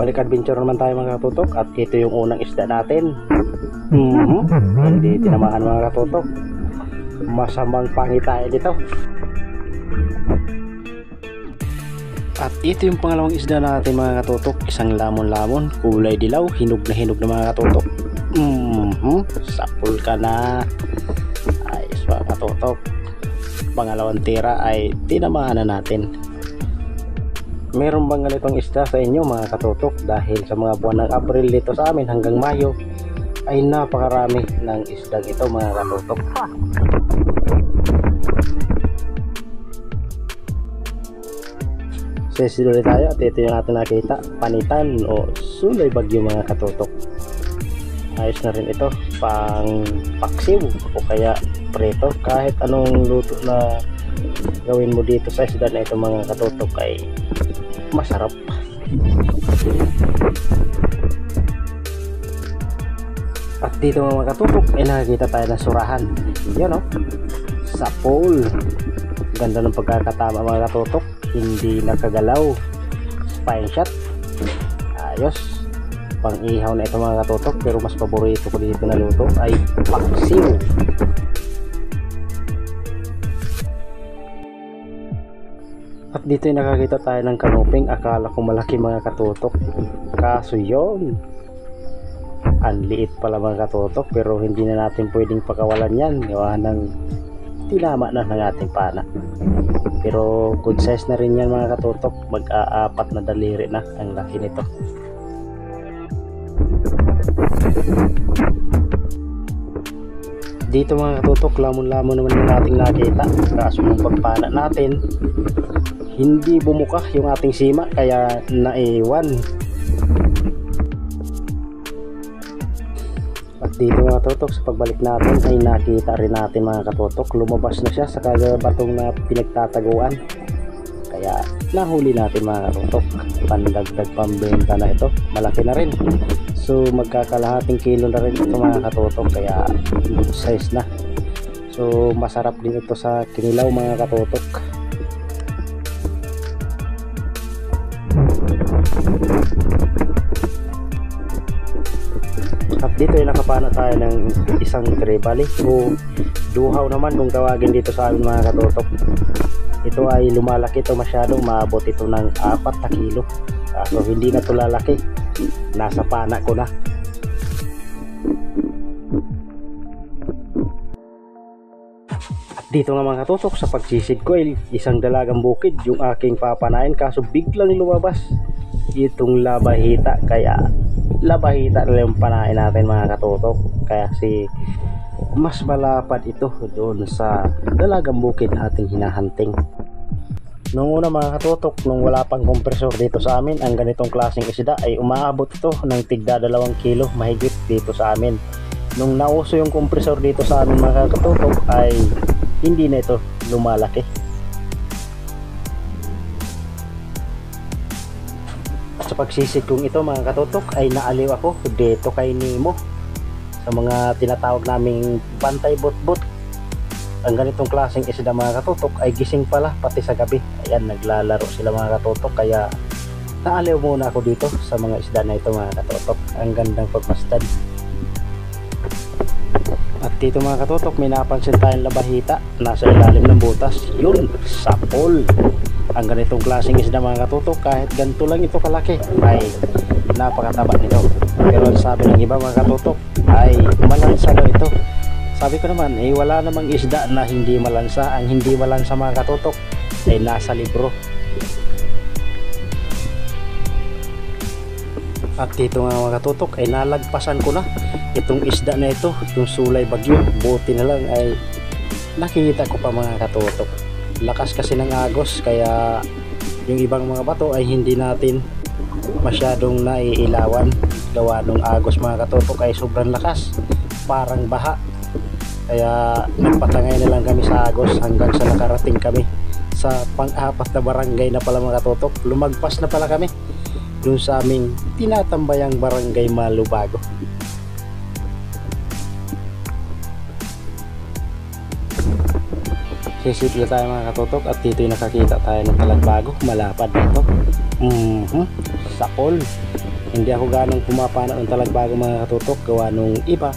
balik adventure naman tayo mga katutok, at ito yung unang isda natin. Hindi tinamaan mga katutok, masamang pangit tayo dito. At ito yung pangalawang isda natin mga katutok, isang lamon-lamon, kulay dilaw, hinog na mga katutok. Sapul ka na. Ayos mga katutok, pangalawang tira ay tinamaan na natin. Meron bang ganitong isda sa inyo mga katutok? Dahil sa mga buwan ng Abril dito sa amin hanggang Mayo ay napakarami ng isdang ito mga katutok. Sesiduloy tayo at ito yung ating nakita, panitan o sulay bagyo mga katutok. Ayos na rin ito, pang paksiw o kaya preto. Kahit anong luto na gawin mo dito sa isda na ito mga katutok ay masarap. At dito mga katutok ay nakikita tayo ng surahan. Yan o, sapol. Ganda ng pagkakatama mga katutok, hindi nakagalaw. Spine shot, ayos. Pang ihaw na ito mga katutok, pero mas paborito ko dito na luto ay paksiw. At dito ay nakakita tayo ng kanuping. Akala ko malaki mga katutok, kaso yun, ang liit pala mga katutok. Pero hindi na natin pwedeng pakawalan yan, gawa ng tinama na ng ating pana. Pero good size na rin yan mga katutok, mag-aapat na daliri na ang laki nito. Dito mga katutok, lamon-lamon naman yung ating nakita, kaso yung pagpana natin hindi bumukah yung ating sima, kaya naiwan. At dito mga katutok, sa pagbalik natin ay nakita rin natin mga katutok, lumabas na siya sa kagabatong na pinagtataguan, kaya nahuli natin mga katutok. Pandagdag pambenta na ito, malaki na rin. So magkakalahating kilo na rin ito mga katutok, kaya good size na. So masarap din ito sa kinilaw mga katutok. At dito ay nakapana tayo ng isang trebali o duhaw naman kung tawagin dito sa amin mga katutok. Ito ay lumalaki ito masyadong, maabot ito ng 4 na kilo. So hindi na ito lalaki, nasa pana ko na. At dito nga mga katutok, sa pagsisid ko ay isang dalagang bukid yung aking papanain, kaso biglang lumabas itong labahita, kaya labahita na yung panain natin mga katutok. Kaya mas malapad ito doon sa dalagang bukid ating hinahanting. Nung una mga katutok, nung wala pang kompresor dito sa amin, ang ganitong klaseng isda ay umaabot ito ng tigda 2 kilo mahigit dito sa amin. Nung nauso yung kompresor dito sa amin mga katutok ay hindi na ito lumalaki. Sa pagsisid kong ito mga katutok ay naaliw ako dito kay Nemo sa mga tinatawag naming bantay bot-bot. Ang ganitong klaseng isda mga katutok ay gising pala pati sa gabi. Ayan, naglalaro sila mga katutok, kaya naaliw muna ako dito sa mga isda na ito mga katutok. Ang gandang pagpastad. At dito mga katutok, may napansin tayong labahita nasa ilalim ng butas. Yun, sapol. Ang ganitong klaseng isda mga katutok, kahit ganito lang ito kalaki ay napakataba nito. Pero sabi ng iba mga katutok ay malansa daw ito. Sabi ko naman, wala namang isda na hindi malansa. Ang hindi malansa mga katutok ay nasa libro. At dito nga mga katutok ay nalagpasan ko na itong isda na ito, itong sulay bagyo. Buti na lang ay nakikita ko pa mga katutok. Lakas kasi ng agos, kaya yung ibang mga bato ay hindi natin masyadong naiilawan. Gawa ng agos mga katutok ay sobrang lakas, parang baha. Kaya nagpatangay na lang kami sa agos hanggang sa nakarating kami sa pang-apat na barangay na pala mga katutok. Lumagpas na pala kami dun sa aming tinatambayang barangay Malubago. Sisipla tayo mga katutok, at dito yung nakakita tayo ng talagbago. Malapad na ito. Sapol. Hindi ako ganong pumapana ng talagbago mga katutok, gawa nung iba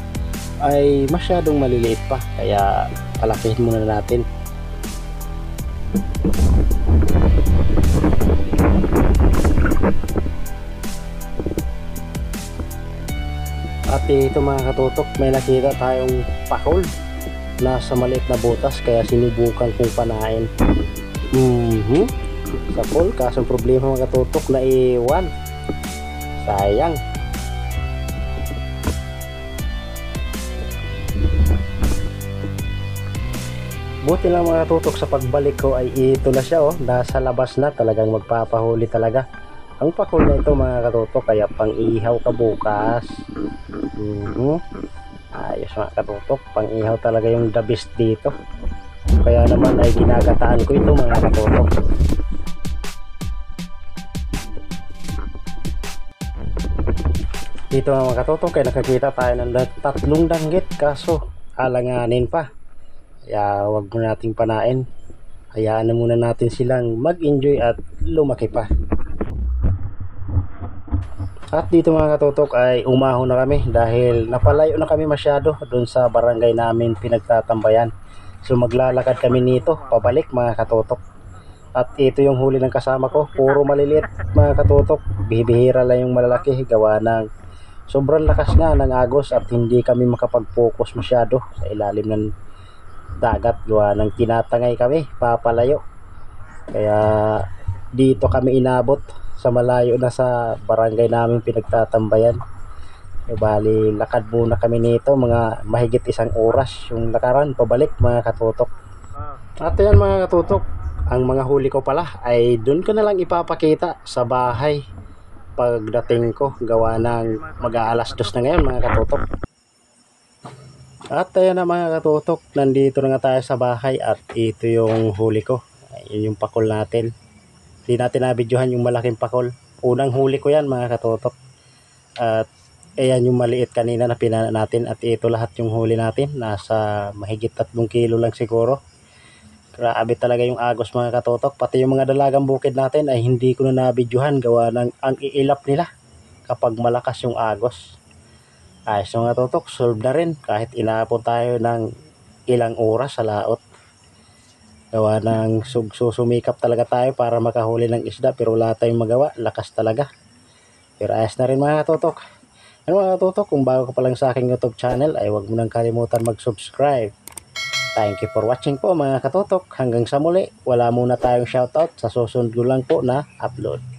ay masyadong maliliit pa, kaya palakihin muna natin. At ito mga katutok, may nakita tayong pakol nasa maliit na butas, kaya sinubukan kong panain. Sa pool, kaso problema mga katutok, na iwan. Sayang. Buti lang mga katutok, sa pagbalik ko ay ito na siya, nasa labas na, talagang magpapahuli talaga ang pakol na ito mga katutok, kaya pang ihaw ka bukas. Ayos mga katutok, pang ihaw talaga yung the best dito, kaya naman ay ginagataan ko ito mga katutok. Dito mga katutok ay nakakita tayo ng tatlong danggit, kaso alanganin pa, kaya wag muna nating panain, hayaan na muna natin silang mag-enjoy at lumaki pa. At dito mga katutok ay umahon na kami dahil napalayo na kami masyado doon sa barangay namin pinagtatambayan. So maglalakad kami nito pabalik mga katutok. At ito yung huli ng kasama ko, puro maliliit mga katutok, bihira lang yung malalaki, gawa ng sobrang lakas nga ng agos at hindi kami makapag-focus masyado sa ilalim ng dagat, gawa ng tinatangay kami papalayo. Kaya dito kami inabot sa malayo na sa barangay namin pinagtatambayan. Bali lakad muna kami nito mga mahigit 1 oras yung lakaran pabalik mga katutok. At yan mga katutok, ang mga huli ko pala ay dun ko na lang ipapakita sa bahay pagdating ko, gawa ng mag-aalas 2 na ngayon mga katutok. At ayan na mga katutok, nandito na nga tayo sa bahay at ito yung huli ko. Ayun yung pakol natin. Hindi natin nabidyohan yung malaking pakol. Unang huli ko yan mga katutok. At ayan yung maliit kanina na pinana natin. At ito lahat yung huli natin. Nasa mahigit 3 kilo lang siguro. Grabe talaga yung agos mga katutok. Pati yung mga dalagang bukid natin ay hindi ko na nabidyohan, gawa ng ang iilap nila kapag malakas yung agos. Ayos mga katutok, solve na rin kahit inaabot tayo ng ilang oras sa laot. Gawa ng susumikap talaga tayo para makahuli ng isda, pero wala tayong magawa, lakas talaga. Pero ayos na rin mga katutok. Ano mga katutok, kung bago ka pa lang sa aking YouTube channel ay huwag mo nang kalimutan mag-subscribe. Thank you for watching po mga katutok. Hanggang sa muli, wala muna tayong shoutout, sa susunod ko lang po na upload.